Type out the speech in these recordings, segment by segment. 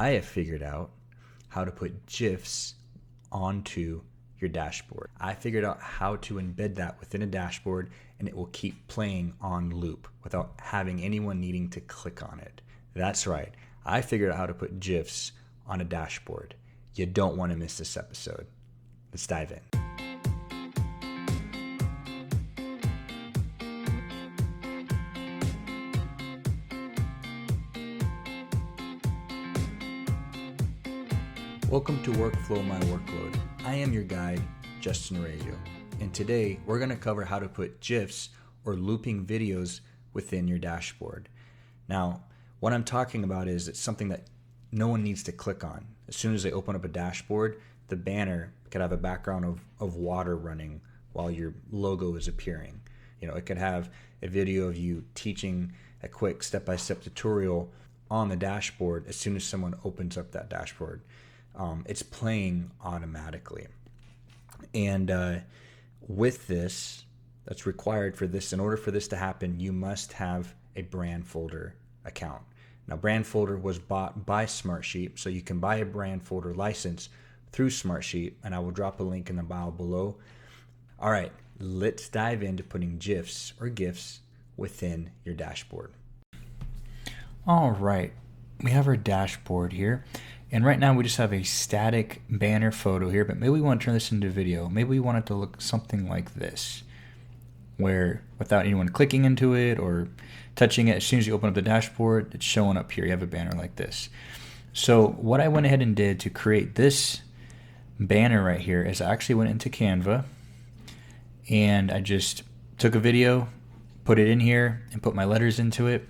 I have figured out how to put gifs onto your dashboard. I figured out how to embed that within a dashboard, and it will keep playing on loop without having anyone needing to click on it. That's right. I figured out how to put gifs on a dashboard. You don't want to miss this episode. Let's dive in. Welcome to Workflow My Workload. I am your guide, Justin Orazio, and today we're going to cover how to put GIFs or looping videos within your dashboard. Now, what I'm talking about is it's something that no one needs to click on. As soon as they open up a dashboard, the banner could have a background of water running while your logo is appearing. It could have a video of you teaching a quick step-by-step tutorial on the dashboard as soon as someone opens up that dashboard. It's playing automatically. And with this, that's required for this. In order for this to happen, you must have a Brandfolder account. Now, Brandfolder was bought by Smartsheet, so you can buy a Brandfolder license through Smartsheet, and I will drop a link in the bio below. All right, let's dive into putting GIFs or GIFs within your dashboard. All right, we have our dashboard here. And right now we just have a static banner photo here, but maybe we want to turn this into video. Maybe we want it to look something like this, where without anyone clicking into it or touching it, as soon as you open up the dashboard, it's showing up here. You have a banner like this. So what I went ahead and did to create this banner right here is I actually went into Canva and I just took a video, put it in here, and put my letters into it.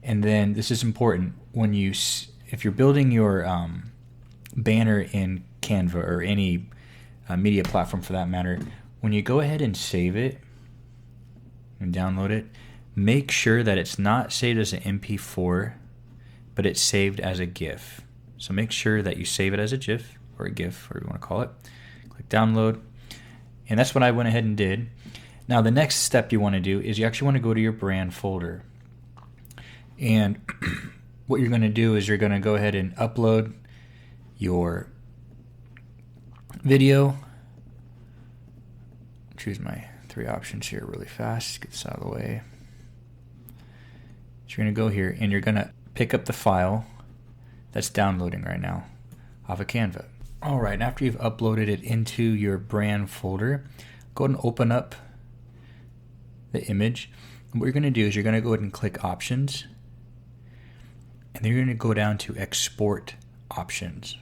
And then this is important when if you're building your banner in Canva or any media platform for that matter, when you go ahead and save it and download it, make sure that it's not saved as an MP4, but it's saved as a GIF. So make sure that you save it as a GIF or a GIF, whatever you want to call it. Click download. And that's what I went ahead and did. Now the next step you want to do is you actually want to go to your Brandfolder. And what you're going to do is you're going to go ahead and upload your video. Choose my three options here really fast. Get this out of the way. So you're going to go here and you're going to pick up the file that's downloading right now off of Canva. All right, after you've uploaded it into your Brandfolder, go ahead and open up the image. And what you're going to do is you're going to go ahead and click Options. And then you're going to go down to Export Options.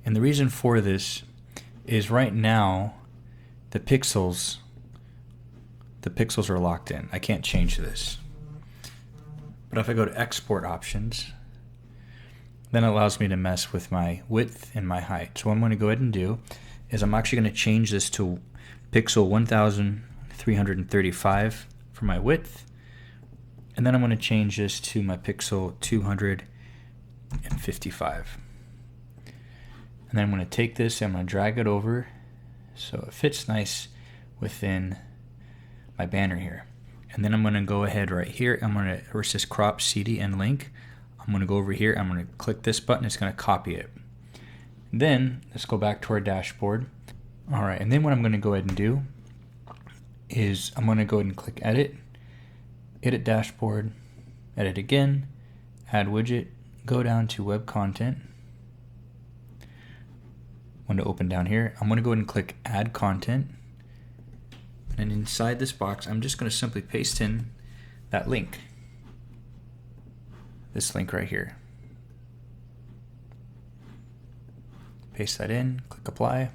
And the reason for this is right now the pixels are locked in. I can't change this. But if I go to Export Options, then it allows me to mess with my width and my height. So what I'm going to go ahead and do is I'm actually going to change this to pixel 1335 for my width. And then I'm going to change this to my pixel 255. And then I'm going to take this and I'm going to drag it over so it fits nice within my banner here. And then I'm going to go ahead right here. I'm going to, where it says crop CD and link, I'm going to go over here. I'm going to click this button. It's going to copy it. Then let's go back to our dashboard. All right. And then what I'm going to go ahead and do is I'm going to go ahead and click Edit. Edit dashboard, edit again, add widget, go down to web content. I'm going to open down here. I'm going to go ahead and click add content. And inside this box, I'm just going to simply paste in that link. This link right here. Paste that in, click apply.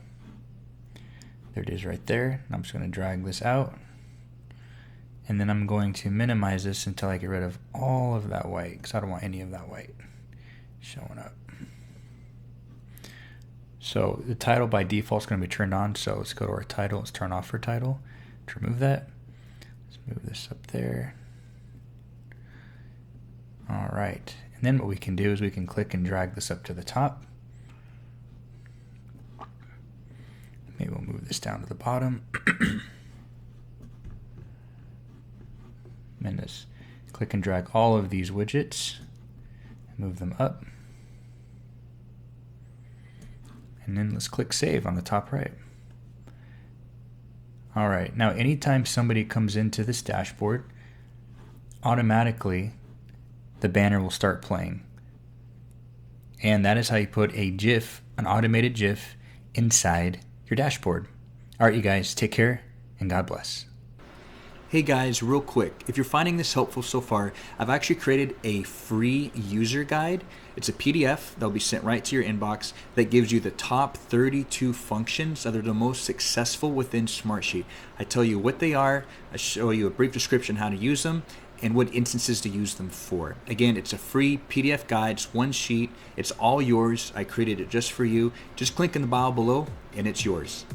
There it is right there. I'm just going to drag this out. And then I'm going to minimize this until I get rid of all of that white, because I don't want any of that white showing up. So the title by default is going to be turned on. So let's go to our title. Let's turn off our title to remove that. Let's move this up there. All right. And then what we can do is we can click and drag this up to the top. Maybe we'll move this down to the bottom. And just click and drag all of these widgets Move them up. And then let's click save on the top right. All right, now anytime somebody comes into this dashboard, automatically the banner will start playing. And that is how you put a GIF, an automated GIF, inside your dashboard. All right, you guys, take care and God bless. Hey guys, real quick, if you're finding this helpful so far, I've actually created a free user guide. It's a PDF that'll be sent right to your inbox that gives you the top 32 functions that are the most successful within Smartsheet. I tell you what they are, I show you a brief description how to use them, and what instances to use them for. Again, it's a free PDF guide, it's one sheet, it's all yours. I created it just for you. Just click in the bio below and it's yours.